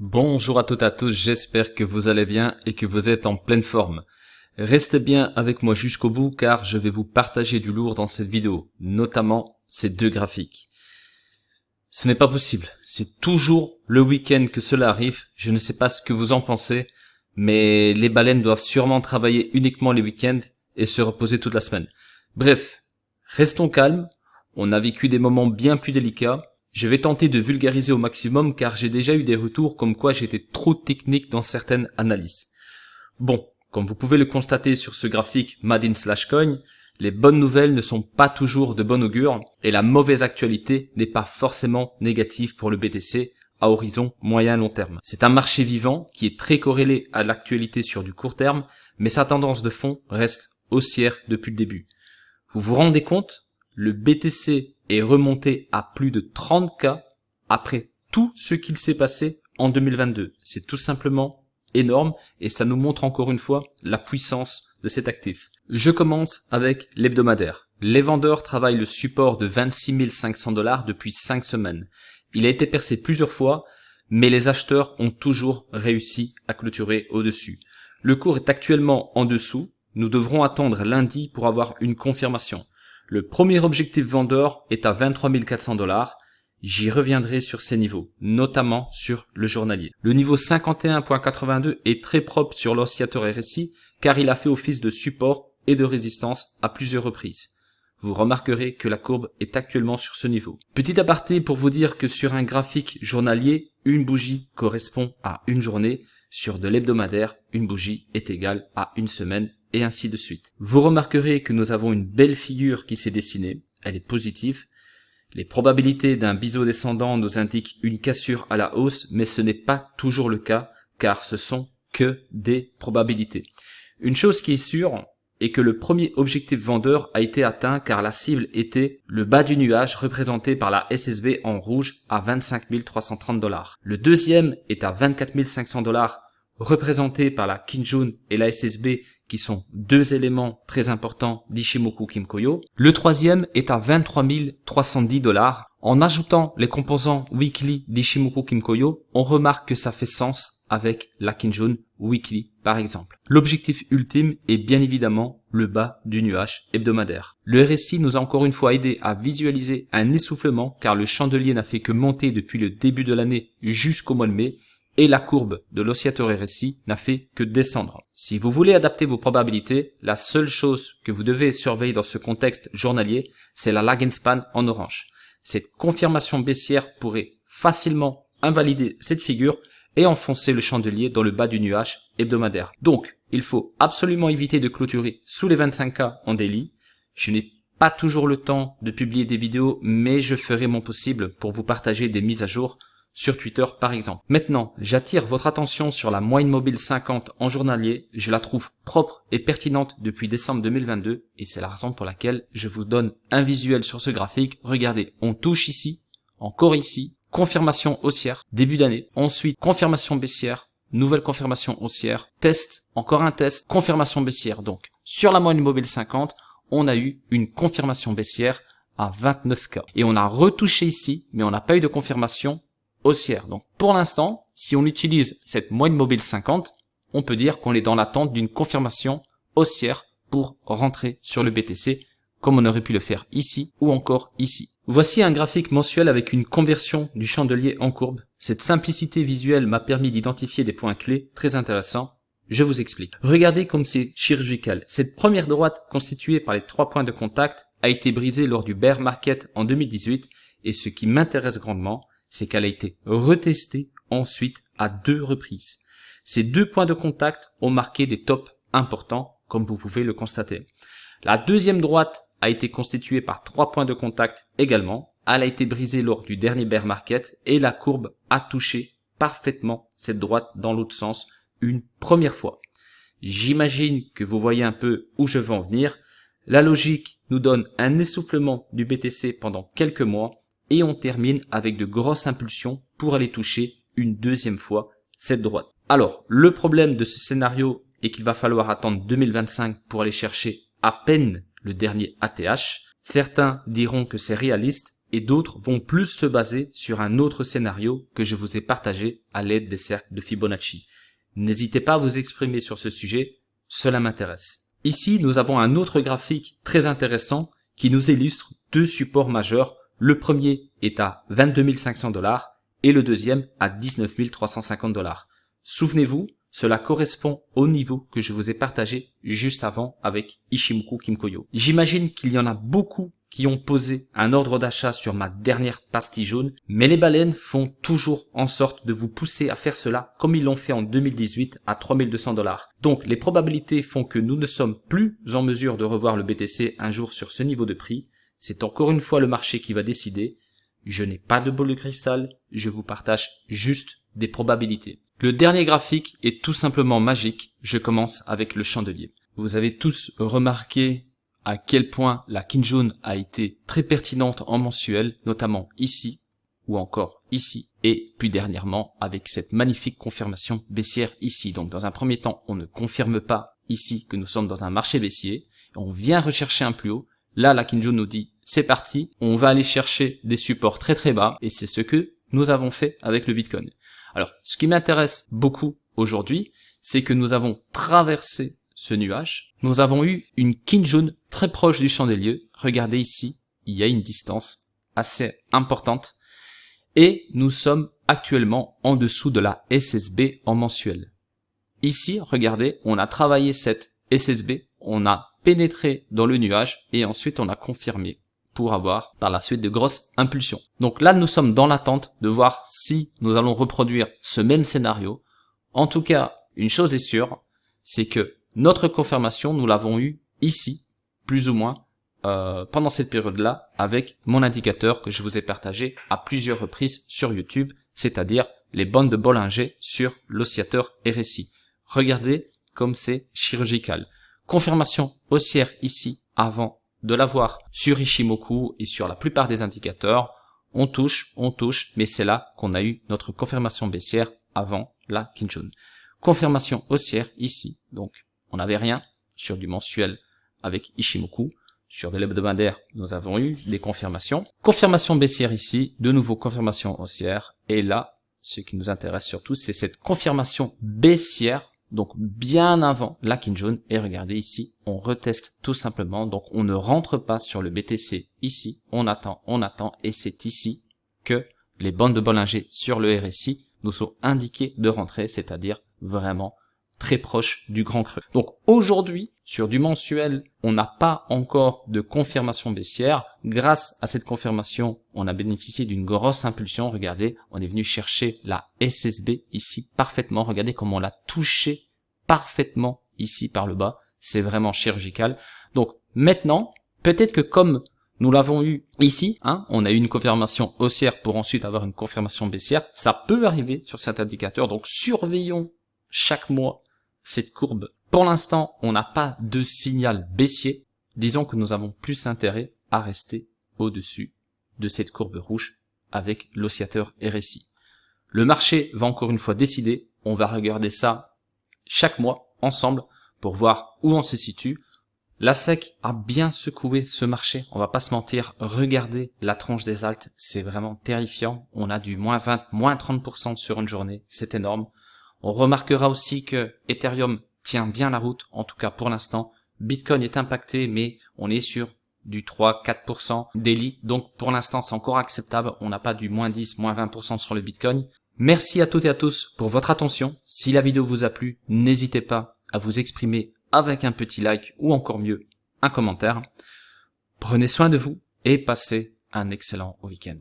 Bonjour à toutes et à tous, j'espère que vous allez bien et que vous êtes en pleine forme. Restez bien avec moi jusqu'au bout car je vais vous partager du lourd dans cette vidéo, notamment ces deux graphiques. Ce n'est pas possible, c'est toujours le week-end que cela arrive, je ne sais pas ce que vous en pensez, mais les baleines doivent sûrement travailler uniquement les week-ends et se reposer toute la semaine. Bref, restons calmes, on a vécu des moments bien plus délicats. Je vais tenter de vulgariser au maximum car j'ai déjà eu des retours comme quoi j'étais trop technique dans certaines analyses. Bon, comme vous pouvez le constater sur ce graphique Madin/Coin, les bonnes nouvelles ne sont pas toujours de bon augure et la mauvaise actualité n'est pas forcément négative pour le BTC à horizon moyen-long terme. C'est un marché vivant qui est très corrélé à l'actualité sur du court terme, mais sa tendance de fond reste haussière depuis le début. Vous vous rendez compte ? Le BTC est remonté à plus de 30K après tout ce qu'il s'est passé en 2022. C'est tout simplement énorme et ça nous montre encore une fois la puissance de cet actif. Je commence avec l'hebdomadaire. Les vendeurs travaillent le support de 26 500 $ depuis 5 semaines. Il a été percé plusieurs fois, mais les acheteurs ont toujours réussi à clôturer au-dessus. Le cours est actuellement en dessous. Nous devrons attendre lundi pour avoir une confirmation. Le premier objectif vendeur est à 23 400 $. J'y reviendrai sur ces niveaux, notamment sur le journalier. Le niveau 51.82 est très propre sur l'oscillateur RSI car il a fait office de support et de résistance à plusieurs reprises. Vous remarquerez que la courbe est actuellement sur ce niveau. Petit aparté pour vous dire que sur un graphique journalier, une bougie correspond à une journée. Sur de l'hebdomadaire, une bougie est égale à une semaine. Et ainsi de suite. Vous remarquerez que nous avons une belle figure qui s'est dessinée, elle est positive. Les probabilités d'un biseau descendant nous indiquent une cassure à la hausse, mais ce n'est pas toujours le cas, car ce sont que des probabilités. Une chose qui est sûre est que le premier objectif vendeur a été atteint car la cible était le bas du nuage représenté par la SSB en rouge à 25 330 $. Le deuxième est à 24 500 $, représenté par la Kijun et la SSB qui sont deux éléments très importants d'Ichimoku Kinkoyo. Le troisième est à 23 310 $. En ajoutant les composants weekly d'Ichimoku Kinkoyo, on remarque que ça fait sens avec la Kijun weekly par exemple. L'objectif ultime est bien évidemment le bas du nuage hebdomadaire. Le RSI nous a encore une fois aidé à visualiser un essoufflement car le chandelier n'a fait que monter depuis le début de l'année jusqu'au mois de mai. Et la courbe de l'oscillateur RSI n'a fait que descendre. Si vous voulez adapter vos probabilités, la seule chose que vous devez surveiller dans ce contexte journalier, c'est la lag and span en orange. Cette confirmation baissière pourrait facilement invalider cette figure et enfoncer le chandelier dans le bas du nuage hebdomadaire. Donc, il faut absolument éviter de clôturer sous les 25K en daily. Je n'ai pas toujours le temps de publier des vidéos, mais je ferai mon possible pour vous partager des mises à jour sur Twitter par exemple. Maintenant, j'attire votre attention sur la moyenne mobile 50 en journalier. Je la trouve propre et pertinente depuis décembre 2022 et c'est la raison pour laquelle je vous donne un visuel sur ce graphique. Regardez, on touche ici, encore ici, confirmation haussière, début d'année. Ensuite, confirmation baissière, nouvelle confirmation haussière, test, encore un test, confirmation baissière. Donc, sur la moyenne mobile 50, on a eu une confirmation baissière à 29K. Et on a retouché ici, mais on n'a pas eu de confirmation haussière. Donc pour l'instant, si on utilise cette moyenne mobile 50, on peut dire qu'on est dans l'attente d'une confirmation haussière pour rentrer sur le BTC, comme on aurait pu le faire ici ou encore ici. Voici un graphique mensuel avec une conversion du chandelier en courbe. Cette simplicité visuelle m'a permis d'identifier des points clés très intéressants. Je vous explique. Regardez comme c'est chirurgical. Cette première droite constituée par les 3 points de contact a été brisée lors du bear market en 2018 et ce qui m'intéresse grandement, c'est qu'elle a été retestée ensuite à 2 reprises. Ces 2 points de contact ont marqué des tops importants, comme vous pouvez le constater. La deuxième droite a été constituée par 3 points de contact également. Elle a été brisée lors du dernier bear market et la courbe a touché parfaitement cette droite dans l'autre sens une première fois. J'imagine que vous voyez un peu où je veux en venir. La logique nous donne un essoufflement du BTC pendant quelques mois. Et on termine avec de grosses impulsions pour aller toucher une deuxième fois cette droite. Alors, le problème de ce scénario est qu'il va falloir attendre 2025 pour aller chercher à peine le dernier ATH. Certains diront que c'est réaliste et d'autres vont plus se baser sur un autre scénario que je vous ai partagé à l'aide des cercles de Fibonacci. N'hésitez pas à vous exprimer sur ce sujet, cela m'intéresse. Ici, nous avons un autre graphique très intéressant qui nous illustre deux supports majeurs. Le premier est à 22 500 $ et le deuxième à 19 350 $. Souvenez-vous, cela correspond au niveau que je vous ai partagé juste avant avec Ichimoku Kimkoyo. J'imagine qu'il y en a beaucoup qui ont posé un ordre d'achat sur ma dernière pastille jaune, mais les baleines font toujours en sorte de vous pousser à faire cela comme ils l'ont fait en 2018 à 3200 $. Donc les probabilités font que nous ne sommes plus en mesure de revoir le BTC un jour sur ce niveau de prix. C'est encore une fois le marché qui va décider. Je n'ai pas de boule de cristal, je vous partage juste des probabilités. Le dernier graphique est tout simplement magique. Je commence avec le chandelier. Vous avez tous remarqué à quel point la Kinjun a été très pertinente en mensuel, notamment ici, ou encore ici, et plus dernièrement avec cette magnifique confirmation baissière ici. Donc dans un premier temps, on ne confirme pas ici que nous sommes dans un marché baissier, on vient rechercher un plus haut. Là, la Kinjun nous dit, c'est parti, on va aller chercher des supports très très bas, et c'est ce que nous avons fait avec le Bitcoin. Alors, ce qui m'intéresse beaucoup aujourd'hui, c'est que nous avons traversé ce nuage. Nous avons eu une Kinjun très proche du chandelier. Regardez ici, il y a une distance assez importante. Et nous sommes actuellement en dessous de la SSB en mensuel. Ici, regardez, on a travaillé cette SSB, on a pénétré dans le nuage et ensuite on a confirmé pour avoir par la suite de grosses impulsions. Donc là, nous sommes dans l'attente de voir si nous allons reproduire ce même scénario. En tout cas, une chose est sûre, c'est que notre confirmation, nous l'avons eu ici, plus ou moins, pendant cette période-là, avec mon indicateur que je vous ai partagé à plusieurs reprises sur YouTube, c'est-à-dire les bandes de Bollinger sur l'oscillateur RSI. Regardez comme c'est chirurgical. Confirmation haussière ici, avant de l'avoir sur Ichimoku et sur la plupart des indicateurs. On touche, mais c'est là qu'on a eu notre confirmation baissière avant la Kinjun. Confirmation haussière ici, donc on n'avait rien sur du mensuel avec Ichimoku. Sur de l'hebdomadaire, nous avons eu des confirmations. Confirmation baissière ici, de nouveau confirmation haussière. Et là, ce qui nous intéresse surtout, c'est cette confirmation baissière, donc bien avant la Kinjun. Et regardez ici, on reteste tout simplement. Donc on ne rentre pas sur le BTC ici. On attend, et c'est ici que les bandes de Bollinger sur le RSI nous sont indiquées de rentrer, c'est-à-dire vraiment très proche du grand creux. Donc aujourd'hui, sur du mensuel, on n'a pas encore de confirmation baissière. Grâce à cette confirmation, on a bénéficié d'une grosse impulsion. Regardez, on est venu chercher la SSB ici parfaitement. Regardez comment on l'a touché parfaitement ici par le bas. C'est vraiment chirurgical. Donc maintenant, peut-être que comme nous l'avons eu ici, on a eu une confirmation haussière pour ensuite avoir une confirmation baissière. Ça peut arriver sur cet indicateur. Donc surveillons chaque mois cette courbe. Pour l'instant, on n'a pas de signal baissier. Disons que nous avons plus intérêt à rester au-dessus de cette courbe rouge avec l'oscillateur RSI. Le marché va encore une fois décider. On va regarder ça chaque mois ensemble pour voir où on se situe. La SEC a bien secoué ce marché. On va pas se mentir. Regardez la tranche des alts. C'est vraiment terrifiant. On a du moins 20, moins 30% sur une journée. C'est énorme. On remarquera aussi que Ethereum tient bien la route, en tout cas pour l'instant. Bitcoin est impacté, mais on est sur du 3-4% daily. Donc pour l'instant, c'est encore acceptable. On n'a pas du moins 10, moins 20% sur le Bitcoin. Merci à toutes et à tous pour votre attention. Si la vidéo vous a plu, n'hésitez pas à vous exprimer avec un petit like ou encore mieux, un commentaire. Prenez soin de vous et passez un excellent week-end.